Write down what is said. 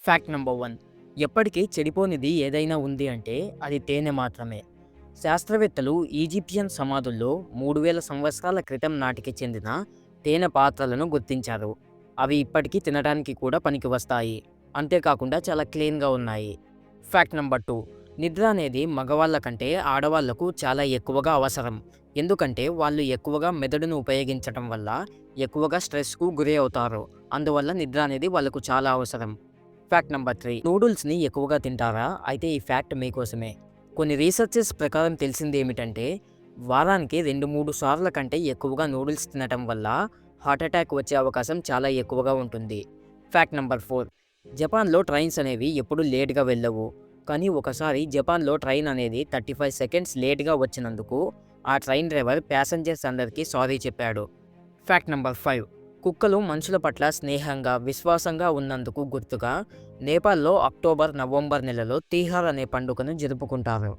Fact number 1. ఎప్పటికీ చెడిపోనిది ఏదైనా ఉంది అంటే అది తేనె మాత్రమే. శాస్త్రవేత్తలు ఈజిప్షియన్ సమాధుల్లో 3000 సంవత్సరాల క్రితం నాటికి చెందిన తేనె పాత్రలను గుర్తించారు. అవి ఇప్పటికీ తినడానికి కూడా పనికి వస్తాయి. అంతేకాకుండా చాలా క్లీన్‌గా ఉన్నాయి. Fact number 2. నిద్ర అనేది మగవాళ్ళ కంటే ఆడవాళ్లకు చాలా ఎక్కువగా అవసరం. ఎందుకంటే వాళ్ళు ఎక్కువగా మెదడును ఉపయోగించటం వల్ల ఎక్కువగా స్ట్రెస్‌కు గురి అవుతారు. అందువల్ల నిద్ర అనేది వాళ్ళకు చాలా అవసరం. Fact number 3. నూడిల్స్‌ని ఎక్కువగా తింటారా? అయితే ఈ ఫ్యాక్ట్ మీకోసమే. కొన్ని రీసెర్చెస్ ప్రకారం తెలిసింది ఏమిటంటే, వారానికి 2-3 సార్ల కంటే ఎక్కువగా నూడిల్స్ తినటం వల్ల హార్ట్ అటాక్ వచ్చే అవకాశం చాలా ఎక్కువగా ఉంటుంది. Fact number 4. జపాన్‌లో ట్రైన్స్ అనేవి ఎప్పుడూ లేట్‌గా వెళ్ళవు. కానీ ఒకసారి జపాన్‌లో ట్రైన్ అనేది 35 సెకండ్స్ లేట్‌గా వచ్చినందుకు ఆ ట్రైన్ డ్రైవర్ ప్యాసింజర్స్ అందరికీ సారీ చెప్పాడు. Fact number 5. కుక్కలు మనుషుల పట్ల స్నేహంగా, విశ్వాసంగా ఉన్నందుకు గుర్తుగా నేపాల్‌లో అక్టోబర్, నవంబర్ నెలలో తీహార్ అనే పండుగను జరుపుకుంటారు.